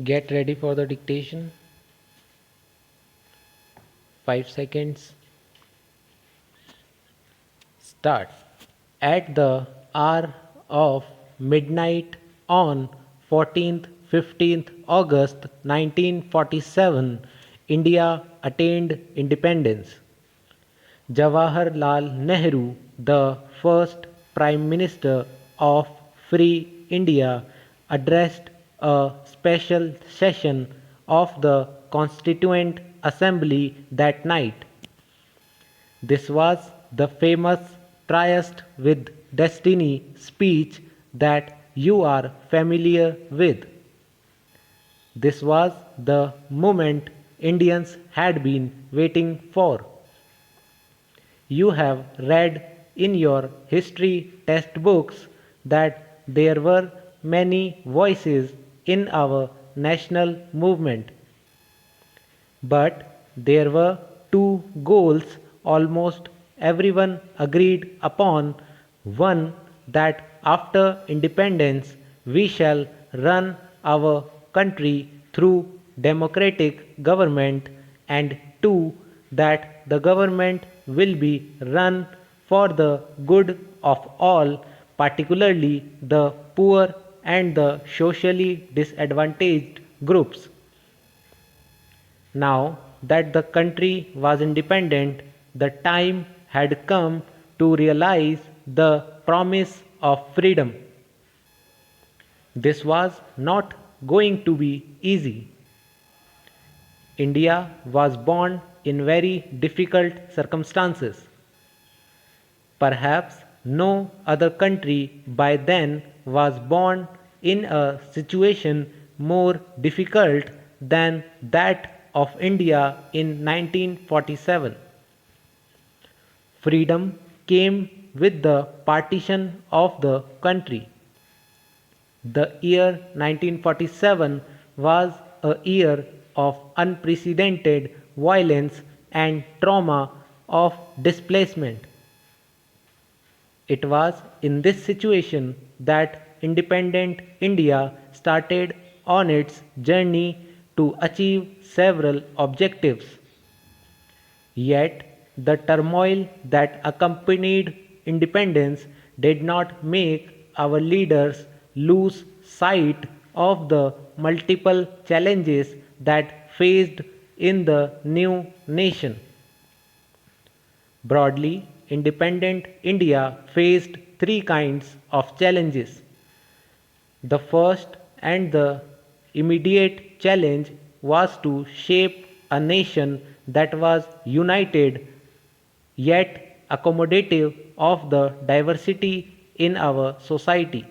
Get ready for the dictation. 5 seconds. Start. At the hour of midnight on 14th 15th August 1947, India attained independence. Jawaharlal Nehru, the first Prime Minister of Free India, addressed a special session of the Constituent Assembly that night. This was the famous Tryst with Destiny speech that you are familiar with. This was the moment Indians had been waiting for. You have read in your history textbooks that there were many voices in our national movement, but there were two goals almost everyone agreed upon. One, that after independence we shall run our country through democratic government, and two, that the government will be run for the good of all, particularly the poor and the socially disadvantaged groups. Now that the country was independent, the time had come to realize the promise of freedom. This was not going to be easy. India was born in very difficult circumstances. Perhaps no other country by then was born in a situation more difficult than that of India in 1947. Freedom came with the partition of the country. The year 1947 was a year of unprecedented violence and trauma of displacement. It was in this situation that independent India started on its journey to achieve several objectives. Yet, the turmoil that accompanied independence did not make our leaders lose sight of the multiple challenges that faced in the new nation. Broadly, independent India faced three kinds of challenges. The first and the immediate challenge was to shape a nation that was united yet accommodative of the diversity in our society.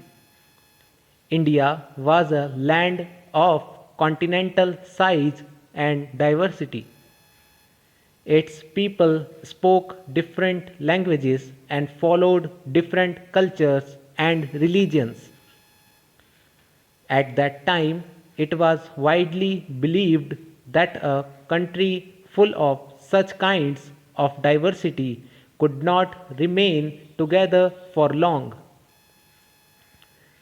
India was a land of continental size and diversity. Its people spoke different languages and followed different cultures and religions. At that time, it was widely believed that a country full of such kinds of diversity could not remain together for long.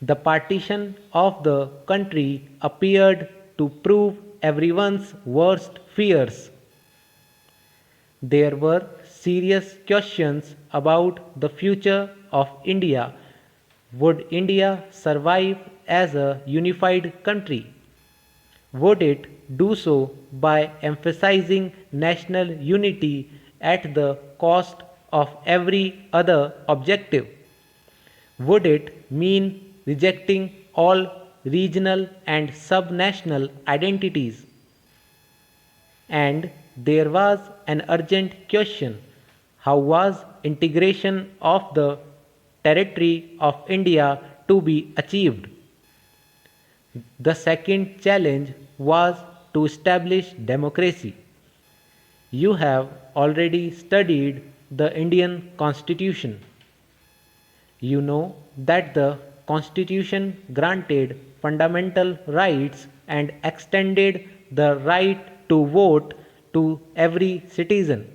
The partition of the country appeared to prove everyone's worst fears. There were serious questions about the future of India. Would India survive as a unified country? Would it do so by emphasizing national unity at the cost of every other objective? Would it mean rejecting all regional and subnational identities? And there was an urgent question: how was integration of the territory of India to be achieved? The second challenge was to establish democracy. You have already studied the Indian Constitution. You know that the Constitution granted fundamental rights and extended the right to vote to every citizen.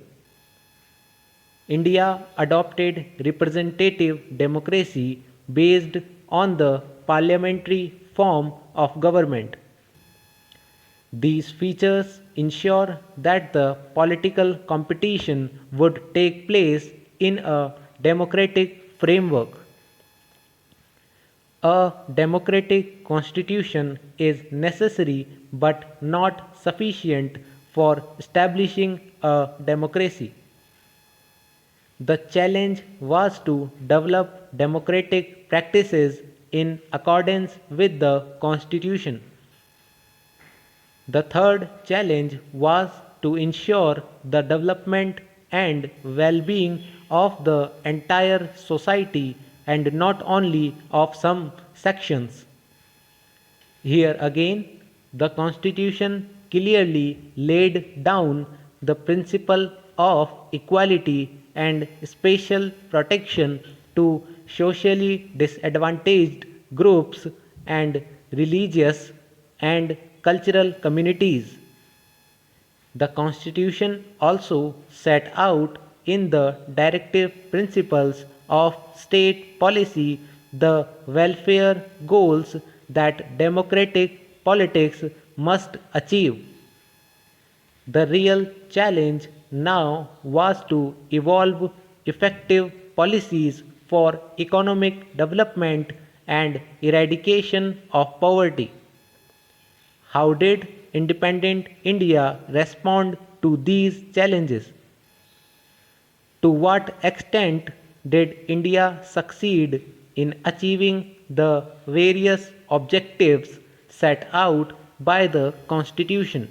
India adopted representative democracy based on the parliamentary form of government. These features ensure that the political competition would take place in a democratic framework. A democratic constitution is necessary but not sufficient for establishing a democracy. The challenge was to develop democratic practices in accordance with the constitution. The third challenge was to ensure the development and well being of the entire society and not only of some sections. Here again, the Constitution clearly laid down the principle of equality and special protection to socially disadvantaged groups and religious and cultural communities. The Constitution also set out in the directive principles of state policy the welfare goals that democratic politics must achieve. The real challenge now was to evolve effective policies for economic development and eradication of poverty. How did independent India respond to these challenges? To what extent did India succeed in achieving the various objectives set out by the Constitution?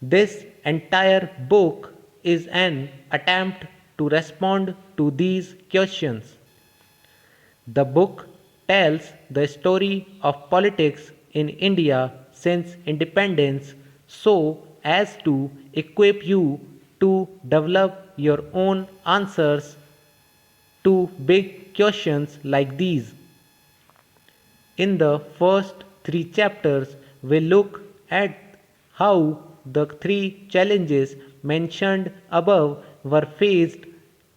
This entire book is an attempt to respond to these questions. The book tells the story of politics in India since independence so as to equip you to develop your own answers to big questions like these. In the first three chapters, we look at how the three challenges mentioned above were faced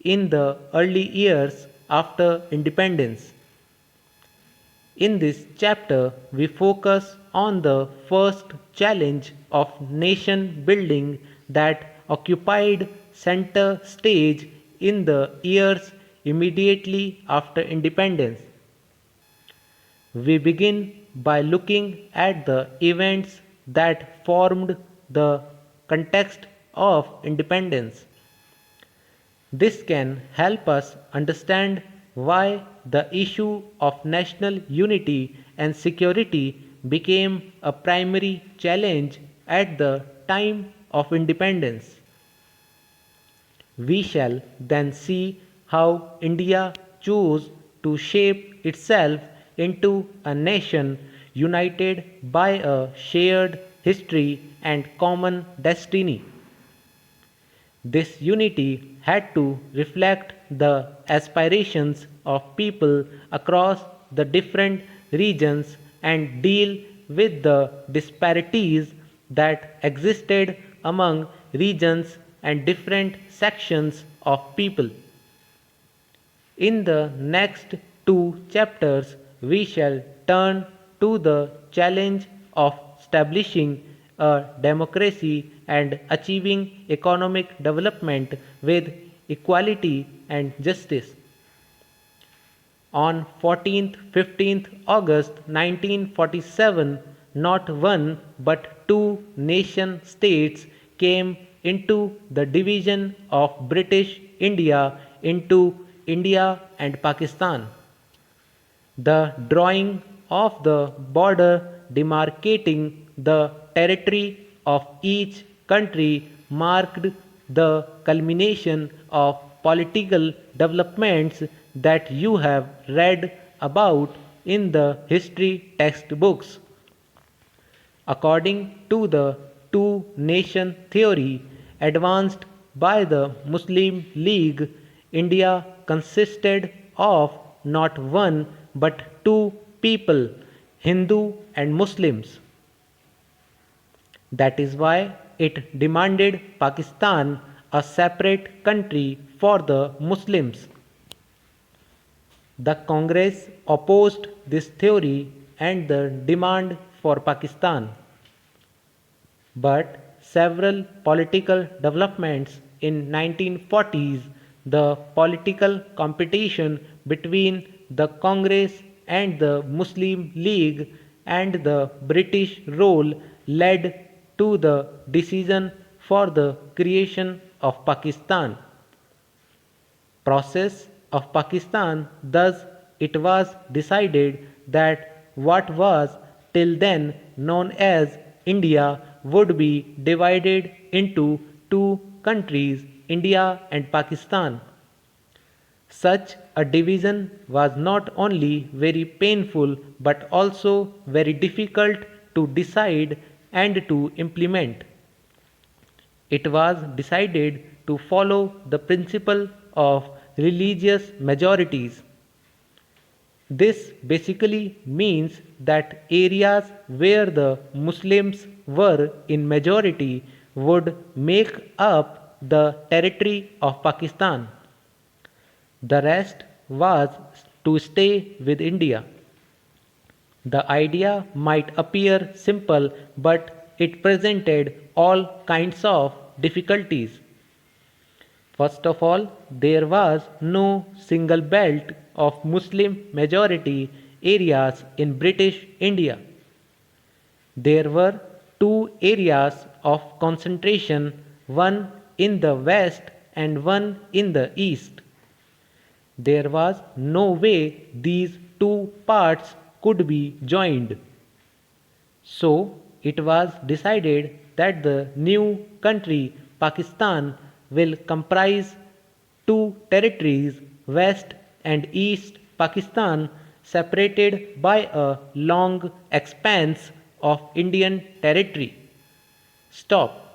in the early years after independence. In this chapter, we focus on the first challenge of nation building that occupied center stage in the years immediately after independence. We begin by looking at the events that formed the context of independence. This can help us understand why the issue of national unity and security became a primary challenge at the time of independence. We shall then see how India chose to shape itself into a nation united by a shared history and common destiny. This unity had to reflect the aspirations of people across the different regions and deal with the disparities that existed among regions and different sections of people. In the next two chapters, we shall turn to the challenge of establishing a democracy and achieving economic development with equality and justice. On 14th-15th August 1947, not one but two nation states came into the division of British India into India and Pakistan. The drawing of the border demarcating the territory of each country marked the culmination of political developments that you have read about in the history textbooks. According to the two nation theory advanced by the Muslim League, India consisted of not one but two people, Hindu and Muslims. That is why it demanded Pakistan a separate country for the Muslims. The Congress opposed this theory and the demand for Pakistan. but several political developments in 1940s, the political competition between the Congress and the Muslim League and the British role led to the decision for the creation of Pakistan process of Pakistan. Thus, it was decided that what was till then known as India would be divided into two countries, India and Pakistan. Such a division was not only very painful but also very difficult to decide and to implement. It was decided to follow the principle of religious majorities. This basically means that areas where the Muslims were in majority would make up the territory of Pakistan. The rest was to stay with India. The idea might appear simple, but it presented all kinds of difficulties. First of all, there was no single belt of Muslim majority areas in British India. There were two areas of concentration, one in the west and one in the east. There was no way these two parts could be joined. So it was decided that the new country, Pakistan, will comprise two territories, West and East Pakistan, separated by a long expanse of Indian territory. Stop.